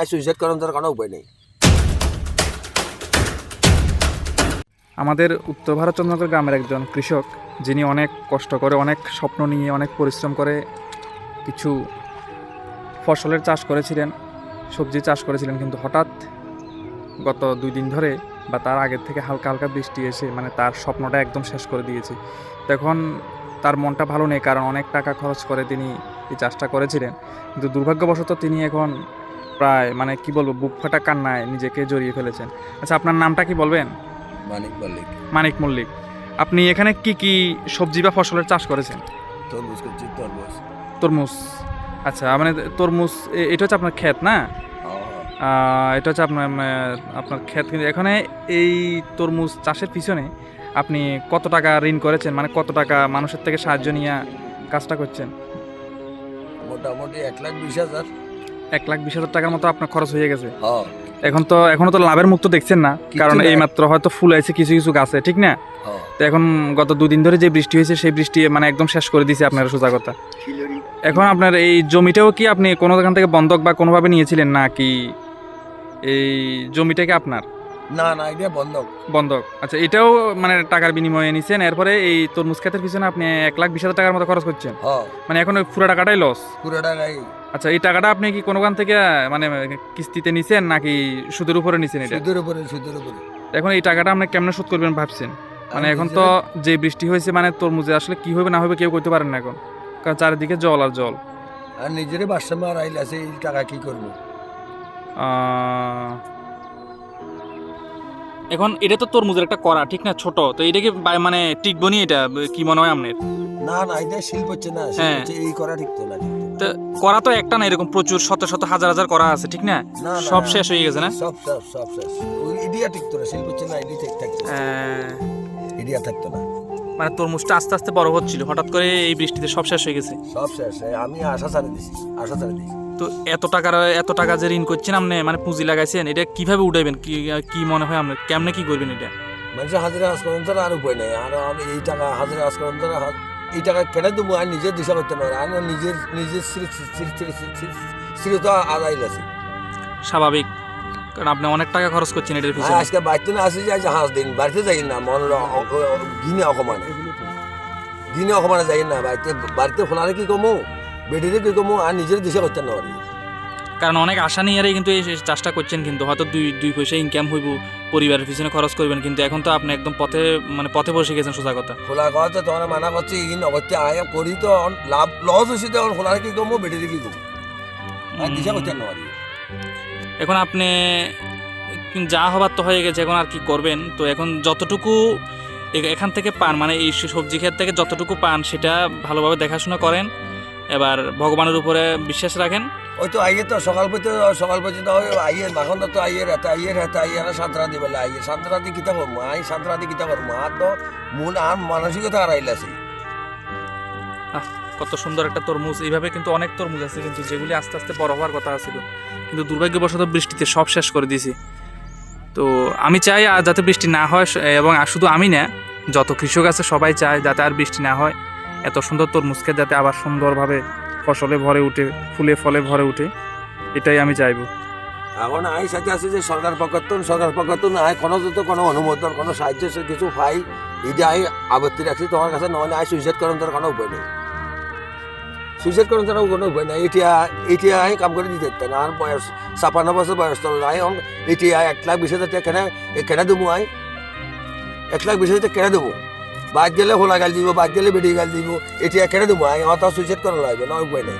Suicide করার তার কোনো উপায় নেই। আমাদের উত্তর ভারত চন্দ্রনগর গ্রামের একজন কৃষক, যিনি অনেক কষ্ট করে, অনেক স্বপ্ন নিয়ে, অনেক পরিশ্রম করে কিছু ফসলের চাষ করেছিলেন, সবজি চাষ করেছিলেন, কিন্তু হঠাৎ গত 2 দিন ধরে বা তার আগের থেকে হালকা হালকা বৃষ্টি এসে মানে তার স্বপ্নটা একদম শেষ করে দিয়েছে। তখন তার মনটা ভালো নেই, কারণ অনেক টাকা খরচ করে তিনি এই চাষটা করেছিলেন, কিন্তু দুর্ভাগ্যবশত তিনি এখন প্রায় মানে কি বলবো, বুক ফাটা কান্নায় নিজেকে জড়িয়ে ফেলেছেন। আচ্ছা, আপনার নামটা কি বলবেন? মানিক মল্লিক। মানিক মল্লিক। আপনি এখানে কি কি সবজি বা ফসলের চাষ করেছেন? তরমুজ করছি, তরমুজ। তরমুজ। আচ্ছা, মানে তরমুজ এটা হচ্ছে আপনার ক্ষেত না? এটা হচ্ছে আপনার আপনার ক্ষেত। কিন্তু এখানে এই তরমুজ চাষের পিছনে আপনি কত টাকা ঋণ করেছেন, মানে কত টাকা মানুষের থেকে সাহায্য নিয়ে কাজটা করছেন? মোটামুটি 1,20,000। 1,20,000 টাকার মতো আপনার খরচ হয়ে গেছে। হ্যাঁ। এখনো তো লাভের মুখ তো দেখছেন না, কারণ এই মাত্র হয়তো ফুল আছে কিছু কিছু গাছে, ঠিক না? তো এখন গত 2 দিন ধরে যে বৃষ্টি হয়েছে, সেই বৃষ্টি মানে একদম শেষ করে দিয়েছে আপনার, সোজা কথা। এখন আপনার এই জমিটাও কি আপনি কোনো দোকান থেকে বন্ধক বা কোনোভাবে নিয়েছিলেন, না কি এই জমিটা কি আপনার? না না, এটা বন্ধক। বন্ধক। আচ্ছা, এটাও মানে টাকার বিনিময়ে নিছেন। এরপরে এই তরমুজ ক্ষেতের পিছনে আপনি 1,20,000 টাকার মতো খরচ করছেন। হ্যাঁ, মানে এখন ওই পুরো টাকাটাই লস। পুরো টাকাই। আচ্ছা, এই টাকাটা আপনি কি কোনো দোকান থেকে মানে কিস্তিতে নিছেন, নাকি সুদের উপরে নিছেন? এটা সুদের উপরে, সুদের উপরে। এখন এই টাকাটা আপনি কেমনে শোধ করবেন ভাবছেন? মানে এখন তো যে বৃষ্টি হয়েছে, মানে তরমুজে আসলে কি হবে না হবে কেউ করতে পারেন না এখন, কারণ চারিদিকে জল আর জল। আর নিজেরই বাসা মার আইল আছে, এই টাকা কি করবো? এখন এটা তো তরমুজের একটা করা, ঠিক না? ছোট তো এটা কি মানে টিকবো নি? এটা কি মনে হয় আপনার? না না, এটা শিল্প হচ্ছে না, শিল্প হ্যাঁ। হচ্ছে এই করা ঠিক তো না, ঠিক তো না। তো করা তো একটা না, এরকম প্রচুর শত শত হাজার হাজার করা আছে, ঠিক না? না না, সব শেষ হয়ে গেছে না? সব সব সব শেষ। ওই ইডিয়া ঠিক তো না, শিল্প হচ্ছে না, ইডি ঠিক থাকতো না, ইডিয়া থাকতো না। মানে তরমুজটা আস্তে আস্তে বড় হচ্ছিল, হঠাৎ করে এই বৃষ্টিতে সব শেষ হয়ে গেছে। সব শেষ। আমি আশা ছাড়ে দিছি, আশা ছাড়ে দিছি। তো এত টাকা যে ঋণ করছেন আপনি, মানে পুঁজি লাগাইছেন, এটা কিভাবে উঠাইবেন? কি মনে হয় আপনার, কেমনে কি করবেন এটা? মানুষের হাজিরা কাজ করেন তারা আর উপায় নেই। আর আমি এই টাকা হাজিরা কাজ করেন তারা এই টাকা কেটে দেবো, আর নিজের দিশা করতে পারে, আর নিজের নিজের স্থিরতা আদায় আছে। স্বাভাবিক, কারণ আপনি অনেক টাকা খরচ করছেন এটার পিছনে। আজকে বাড়িতে না আসি যাই, হাঁস দিন বাড়িতে যাই না, মন গিনে অকমানে, গিনে অকমানে যাই না বাড়িতে। বাড়িতে ফোনারে কি কমো, বেটিরে কি কমো, আর নিজের দিশা করতে না পারি। কারণ অনেক আশা নিয়ে কিন্তু এই চাষটা করছেন, কিন্তু হয়তো দুই পয়সা ইনকাম হইব, পরিবারের পিছনে খরচ করবেন, কিন্তু এখন তো আপনি একদম পথে বসে গেছেন, সোজা কথা। খোলা কথা তোমার মানা করছে, ইন অবশ্যই আয় করি তো লাভ লস হয়েছে, তখন ফোনারে কি কমো, বেটিরে কি কমো, আর দিশা করতে না পারি। এখন আপনি যা হবার তো হয়ে গেছে, এখন আর কি করবেন? তো এখন যতটুকু এখান থেকে পান, মানে এই সবজি ক্ষেত থেকে যতটুকু পান, সেটা ভালোভাবে দেখাশোনা করেন, এবার ভগবানের উপরে বিশ্বাস রাখেন। ওই তো আইয়ে তো সকাল পর্যন্ত আইয়ের মাখন তো আইয়ের সাঁতরা দিবে, আইয়ের সাঁতরা দিয়ে কিতা করবো, সাঁতরা দিয়ে কিতা করবো, আর তো মন আর মানসিকতা আর আইল আছে। কত সুন্দর একটা তরমুজ! এইভাবে কিন্তু অনেক তরমুজ আছে, কিন্তু যেগুলি আস্তে আস্তে বড় হওয়ার কথা ছিল, কিন্তু দুর্ভাগ্যবশত বৃষ্টিতে সব শেষ করে দিয়েছি। তো আমি চাই আর যাতে বৃষ্টি না হয়, এবং শুধু আমি না, যত কৃষক আছে সবাই চায় যাতে আর বৃষ্টি না হয়, এত সুন্দর তরমুজকে যাতে আবার সুন্দরভাবে ফসলে ভরে উঠে, ফুলে ফলে ভরে উঠে, এটাই আমি চাইবো। এখন আই সাথে আছে যে সরকার পক্ষত্তন আয় কোনো অনুমোদন, কোনো সাহায্য কিছু পাই, এটা আই আবত্তি রাখছি তোমার কাছে, নহলে আই সুইসাইড করেন তার কোনো উপায় নেই, সুইসাইড করেন তার কোনো উপায় নেই। এটা আই কাম করে দিতে পারতেন, আর বয়স 56 বছর বয়স তো আই এটি 1,20,000 টাকা কেনা দেবো, 1,20,000 টাকা কেনা দেবো, বাদ গেলে হোলা গাল দিব, বাদ গেলে বেড়িয়ে গাল দিব, এটি কেনা দেবো, অত সুইসাইড করা লাগবে না, উপায় নেই।